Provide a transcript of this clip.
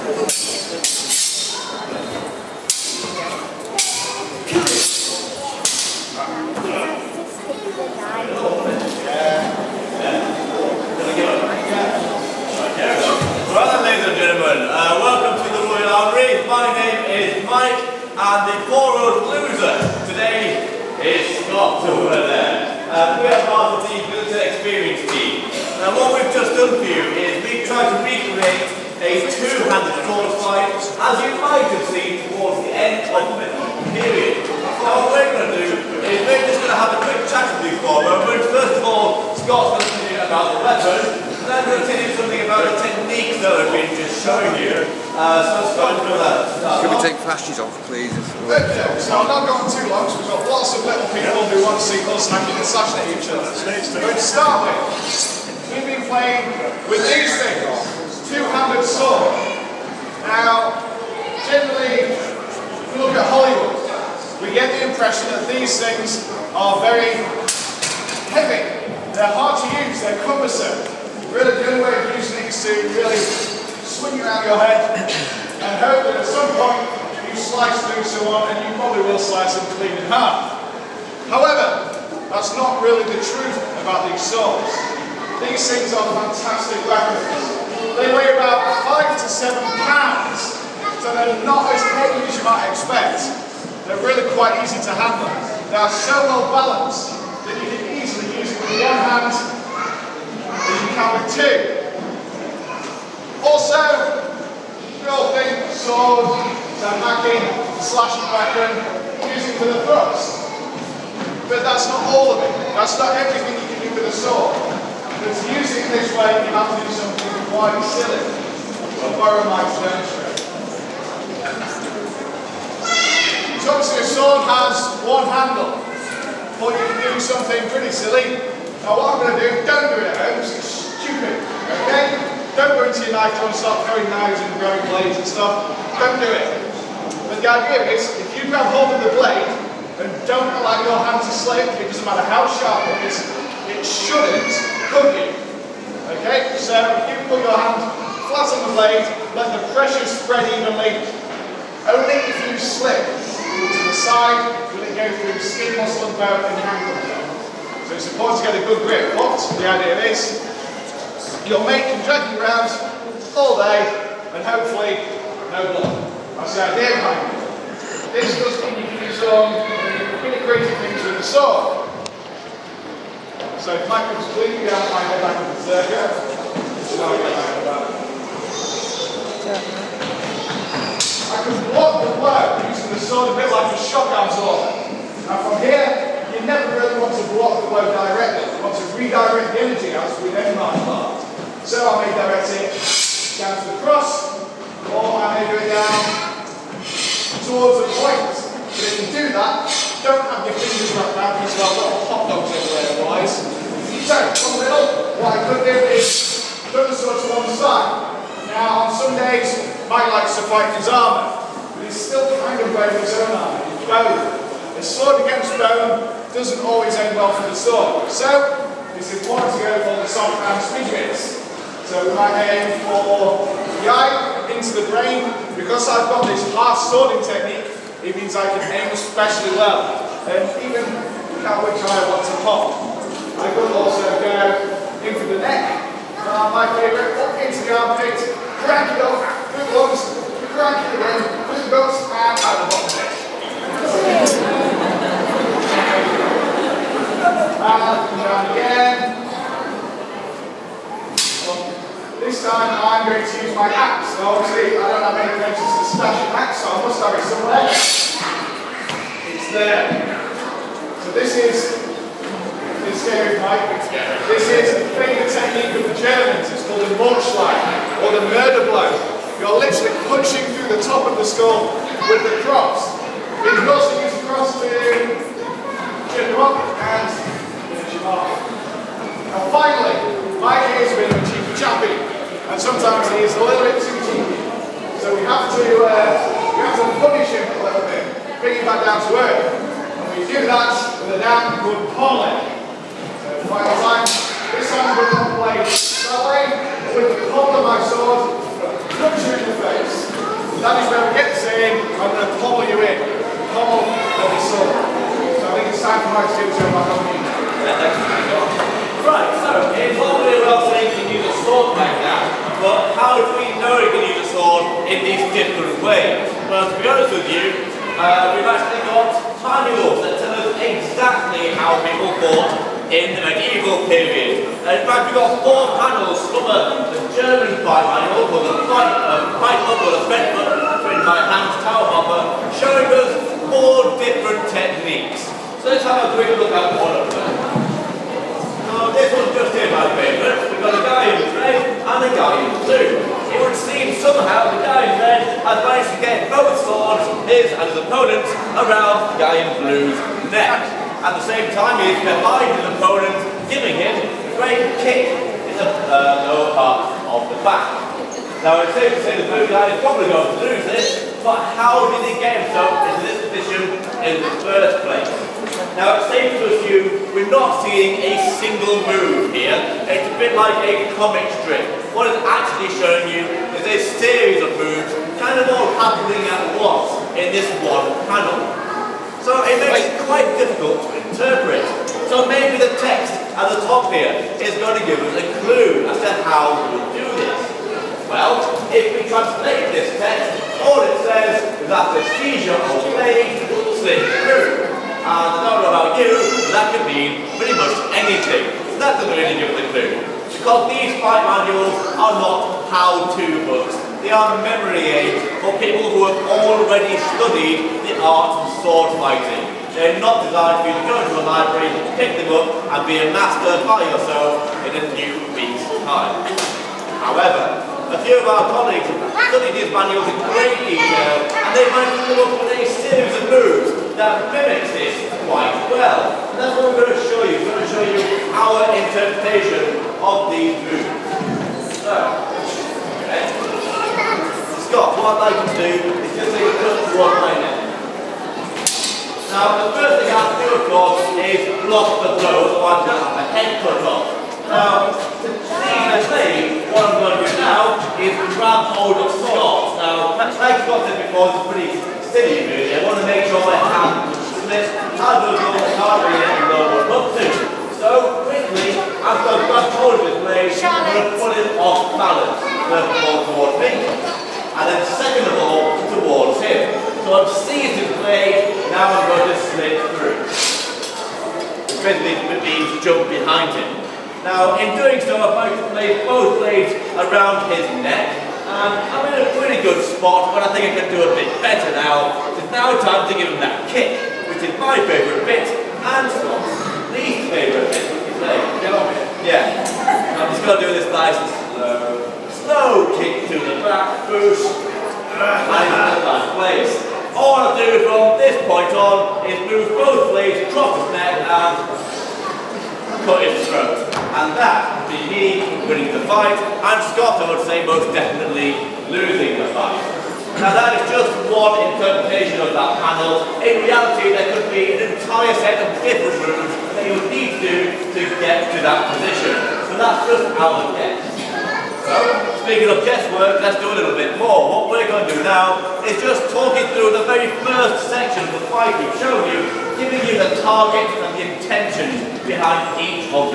Welcome to the Royal Armory. My name is Mike, and the four-road loser today is Scott over there. We are part of the Military Experience team. Now what we've just done for you is we've tried to recreate a two-handed sword fight, as you might have seen towards the end of the period. Now what we're going to do is we're just going to have a quick chat with you for a moment. First of all, Scott's going to tell you about the weapon. Then I'm going to tell you something about the techniques that I've been just showing you. So Scott, do that. Can we take flashes off, please? Okay, so I'm not going too long because we've got lots of little people who want to see us hanging and slashing at each other. But to start with, we've been playing with these things. Two-handed sword. Now, generally, if we look at Hollywood, we get the impression that these things are very heavy. They're hard to use, they're cumbersome. Really, the only way of using it is to really swing around your head and hope that at some point you slice through someone, and you probably will slice them clean in half. However, that's not really the truth about these swords. These things are fantastic weapons. They weigh about 5 to 7 pounds, so they're not as heavy as you might expect. They're really quite easy to handle. They are so well balanced that you can easily use it with one hand as you can with two. Also, we all think sword, the hacking, slashing weapon, using for the thrust. But that's not all of it. That's not everything you can do with a sword. Because using it this way, you have to do something quite silly. I'll borrow my demonstrate. So obviously a sword has one handle, but you can do something pretty silly. Now what I'm going to do, don't do it at home, it's stupid, okay? Don't go into your knife and start throwing knives and throwing blades and stuff. Don't do it. But the idea is, if you grab hold of the blade and don't allow your hand to slip, it doesn't matter how sharp it is, it shouldn't cut you. Okay? So you put your hand flat on the blade, let the pressure spread evenly. Only if you slip to the side will it go through skin, muscle and bone and ankle. So it's important to get a good grip. But the idea is, your mate can drag you around all day and hopefully no blood. That's the idea behind it. This does mean you can do some really crazy things with the sword. So if Mike comes completely down my head back in the circle, I can block the blow using the sword a bit like a shock absorber. Now from here, you never really want to block the blow directly. You want to redirect the energy out with any martial art. So I may direct it down to the cross, or I may do it down towards the point. But if you do that, don't have your fingers wrapped around because you'll have little hot dogs everywhere otherwise. So, from the middle, what I could do is put the sword to one side. Now, on some days, Mike likes to fight his armour, but he's still kind of wearing his own armour, his bone. A sword against bone doesn't always end well for the sword. So, it's important to go for the soft and speed bits. So we might aim for the eye, into the brain. Because I've got this half swording technique, it means I can aim especially well. And even look at which eye I want to pop. I could also go in for the neck. My favourite, up into the armpit, crank it up, through the lungs, crank it again, through the guts, and out the bottom bit. And down again. This time I'm going to use my axe. Now obviously I don't have any places to stash an axe, so I must have it somewhere. It's there. So this is scary, Mike. This is a favourite technique of the Germans. It's called the Mordschlag, or the murder blow. You're literally punching through the top of the skull with the cross. You can also use the cross to chip them up and finish them off. And finally, Mike is a bit of a cheeky chappy. And sometimes he is a little bit too cheeky. So we have to punish him a little bit, bring him back down to earth. And we do that with a damn good parlay. So final time, this time we're going to play that way, with the pommel of my sword, punch you in the face. Mike's going to back on me. Right, so it's all very well saying you can use a sword like that, but how do we know you can use a sword in these different ways? Well, to be honest with you, we've actually got manuals that tell us exactly how people fought in the medieval period. In fact, we've got 4 panels from the German fight manual, called the Fight Book or the French book, written by Hans Tauhofer, showing us 4 different techniques. So let's have a quick look at one of them. So this one's just here my favourite. We've got a guy in red and a guy in blue. It would seem somehow the guy in red has managed to get both swords, his and his opponent's, around the guy in blue's neck. At the same time, he is behind his opponent, giving him a great kick in the lower part of the back. Now, it's safe to say the blue guy is probably going to lose this, but how did he get himself into this position in the first place? Now, it's safe to assume we're not seeing a single move here. It's a bit like a comic strip. What it's actually showing you is a series of moves, kind of all happening at once in this one panel. So it makes it quite difficult to interpret. So maybe the text at the top here is going to give us a clue as to how we'll do this. Well, if we translate this text, all it says is that the seizure of blade slips through. And I don't know about you, but that could mean pretty much anything. So that doesn't really give us a clue. Because these fight manuals are not how-to books. They are memory aids for people who have already studied the art of sword fighting. They're not designed for you to go to a library, pick them up, and be a master by yourself in a few weeks' time. However, a few of our colleagues have studied these manuals in great detail, and they've managed to come up with a series of moves that mimics this quite well. And that's what we're going to show you. We're going to show you our interpretation of these moves. So, okay. Scott, what I'd like you to do is just take a cut towards my neck. Now, the first thing I have to do, of course, is block the blow, so I don't have my head cut off. Now, to see the blade, what I'm going to do now is grab hold of Scott. Now, like Scott said before, it's pretty silly really. I want to make sure my hand slips. I don't know what can't really let go what up to. So, quickly, I'm going to grab hold of this blade, I'm going to pull it off balance. First of all towards me, and then second of all towards him. So I've seized his blade, now I'm going to slip through. Which basically means jump behind him. Now, in doing so, I've managed to place both blades around his neck, and I'm in a pretty good spot, but I think I can do a bit better now. It's now time to give him that kick, which is my favourite bit, and Scott's least favourite bit, would you say? Yeah. I'm just going to do this nice and slow kick to the back, boost, and in the last place. All I'll do from this point on is move both blades across his neck and cut his throat. And that would be me winning the fight, and Scott, I would say, most definitely losing the fight. Now that is just one interpretation of that panel. In reality, there could be an entire set of different moves that you would need to do to get to that position. So that's just our guess. So, speaking of guesswork, let's do a little bit more. What we're going to do now is just talking through the very first section of the fight we've shown you, giving you the target and the intention behind each of the